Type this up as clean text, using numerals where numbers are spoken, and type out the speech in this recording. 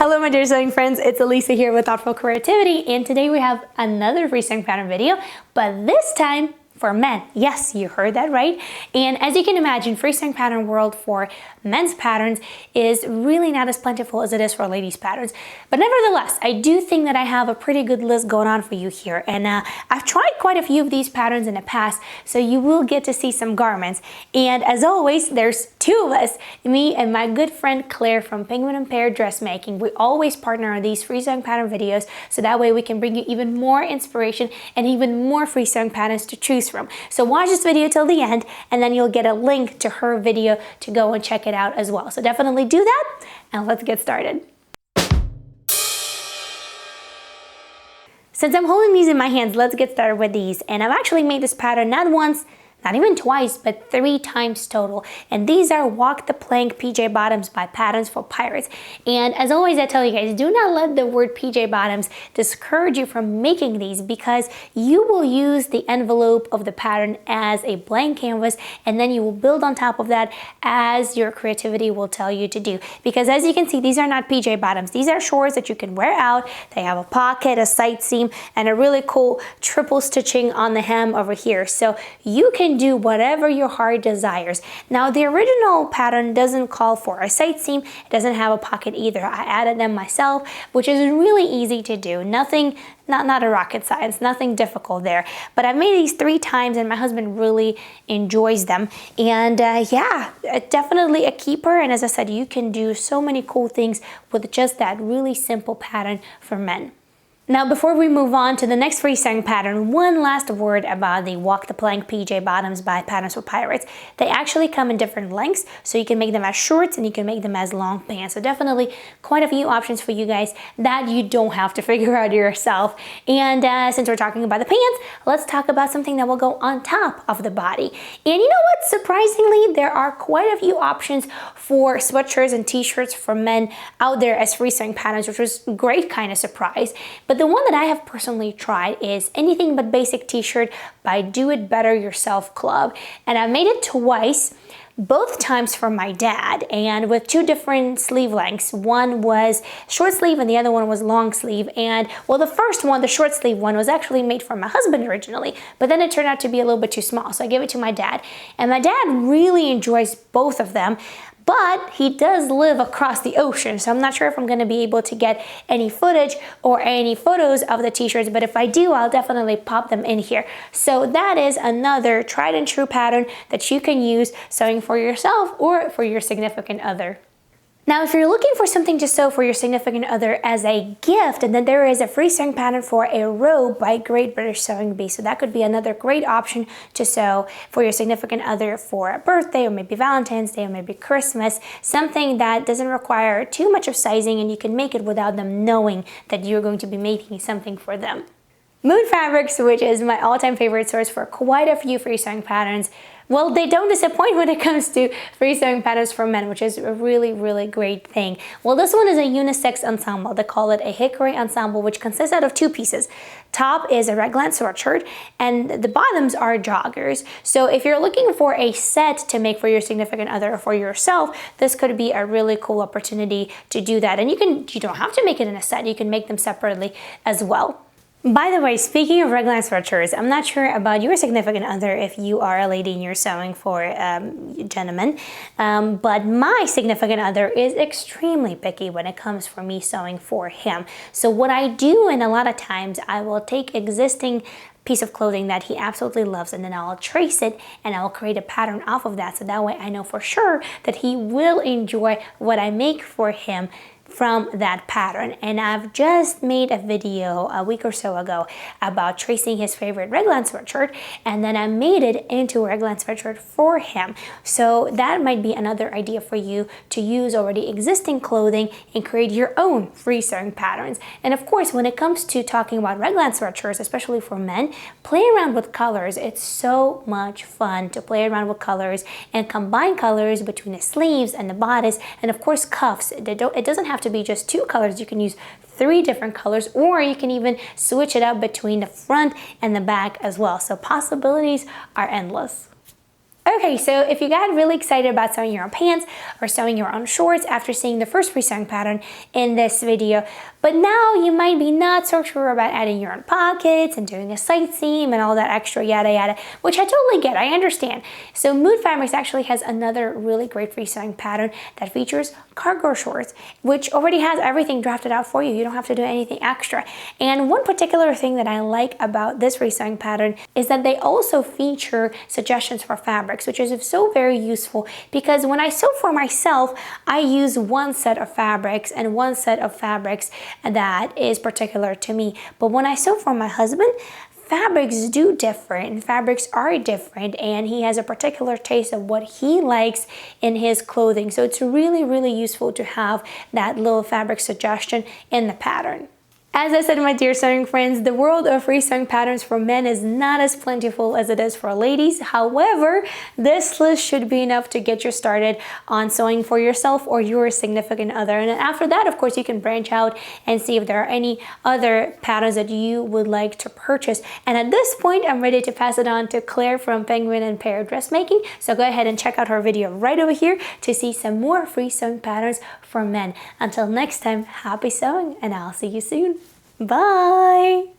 Hello my dear sewing friends, it's Alisa here with Thoughtful Creativity, and today we have another free sewing pattern video, but this time for men. Yes, you heard that right. And as you can imagine, free sewing pattern world for men's patterns is really not as plentiful as it is for ladies' patterns. But nevertheless, I do think that I have a pretty good list going on for you here. And I've tried quite a few of these patterns in the past, so you will get to see some garments. And as always, there's two of us, me and my good friend Claire from Penguin and Pear Dressmaking. We always partner on these free sewing pattern videos, so that way we can bring you even more inspiration and even more free sewing patterns to choose from. So watch this video till the end, and then you'll get a link to her video to go and check it out as well. So definitely do that, and let's get started. Since I'm holding these in my hands, let's get started with these. And I've actually made this pattern not once, not even twice, but 3 times total. And these are Walk the Plank PJ Bottoms by Patterns for Pirates. And as always, I tell you guys, do not let the word PJ Bottoms discourage you from making these, because you will use the envelope of the pattern as a blank canvas, and then you will build on top of that as your creativity will tell you to do. Because as you can see, these are not PJ Bottoms. These are shorts that you can wear out. They have a pocket, a side seam, and a really cool triple stitching on the hem over here. So you can do whatever your heart desires. Now, the original pattern doesn't call for a side seam. It doesn't have a pocket either. I added them myself, which is really easy to do. Nothing, not a rocket science, nothing difficult there. But I've made these 3 times and my husband really enjoys them. And yeah, definitely a keeper. And as I said, you can do so many cool things with just that really simple pattern for men. Now, before we move on to the next free sewing pattern, one last word about the Walk the Plank PJ Bottoms by Patterns for Pirates. They actually come in different lengths, so you can make them as shorts and you can make them as long pants. So definitely quite a few options for you guys that you don't have to figure out yourself. And since we're talking about the pants, let's talk about something that will go on top of the body. And you know what? Surprisingly, there are quite a few options for sweatshirts and t-shirts for men out there as free sewing patterns, which was a great kind of surprise. But the one that I have personally tried is Anything But Basic t-shirt by Do It Better Yourself Club. And I made it twice, both times for my dad, and with 2 different sleeve lengths. One was short sleeve and the other one was long sleeve. And well, the first one, the short sleeve one, was actually made for my husband originally, but then it turned out to be a little bit too small, so I gave it to my dad. And my dad really enjoys both of them. But he does live across the ocean, so I'm not sure if I'm going to be able to get any footage or any photos of the t-shirts, but if I do, I'll definitely pop them in here. So that is another tried and true pattern that you can use sewing for yourself or for your significant other. Now, if you're looking for something to sew for your significant other as a gift, and then there is a free sewing pattern for a robe by Great British Sewing Bee. So that could be another great option to sew for your significant other for a birthday, or maybe Valentine's Day, or maybe Christmas. Something that doesn't require too much of sizing, and you can make it without them knowing that you're going to be making something for them. Mood Fabrics, which is my all-time favorite source for quite a few free sewing patterns. Well, they don't disappoint when it comes to free sewing patterns for men, which is a really, really great thing. Well, this one is a unisex ensemble. They call it a hickory ensemble, which consists out of 2 pieces. Top is a raglan sweatshirt, and the bottoms are joggers. So if you're looking for a set to make for your significant other or for yourself, this could be a really cool opportunity to do that. And you don't have to make it in a set. You can make them separately as well. By the way, speaking of raglan sweatshirts, I'm not sure about your significant other if you are a lady and you're sewing for gentlemen, but my significant other is extremely picky when it comes for me sewing for him. So what I do, and a lot of times, I will take existing piece of clothing that he absolutely loves, and then I'll trace it and I'll create a pattern off of that, so that way I know for sure that he will enjoy what I make for him from that pattern. And I've just made a video a week or so ago about tracing his favorite raglan sweatshirt, and then I made it into a raglan sweatshirt for him. So that might be another idea for you to use already existing clothing and create your own free sewing patterns. And of course, when it comes to talking about raglan sweatshirts, especially for men, play around with colors. It's so much fun to play around with colors and combine colors between the sleeves and the bodice, and of course cuffs. It doesn't have to be just 2 colors. You can use 3 different colors, or you can even switch it up between the front and the back as well. So possibilities are endless. Okay, so if you got really excited about sewing your own pants or sewing your own shorts after seeing the first free sewing pattern in this video, but now you might be not so sure about adding your own pockets and doing a side seam and all that extra yada yada, which I totally get, I understand. So Mood Fabrics actually has another really great free sewing pattern that features cargo shorts, which already has everything drafted out for you. You don't have to do anything extra. And one particular thing that I like about this free sewing pattern is that they also feature suggestions for fabrics, which is so very useful because when I sew for myself, I use one set of fabrics and one set of fabrics that is particular to me. But when I sew for my husband, fabrics do different, fabrics are different, and he has a particular taste of what he likes in his clothing. So it's really, really useful to have that little fabric suggestion in the pattern. As I said, my dear sewing friends, the world of free sewing patterns for men is not as plentiful as it is for ladies. However, this list should be enough to get you started on sewing for yourself or your significant other. And then after that, of course, you can branch out and see if there are any other patterns that you would like to purchase. And at this point, I'm ready to pass it on to Claire from Penguin and Pear Dressmaking. So go ahead and check out her video right over here to see some more free sewing patterns for men. Until next time, happy sewing, and I'll see you soon. Bye!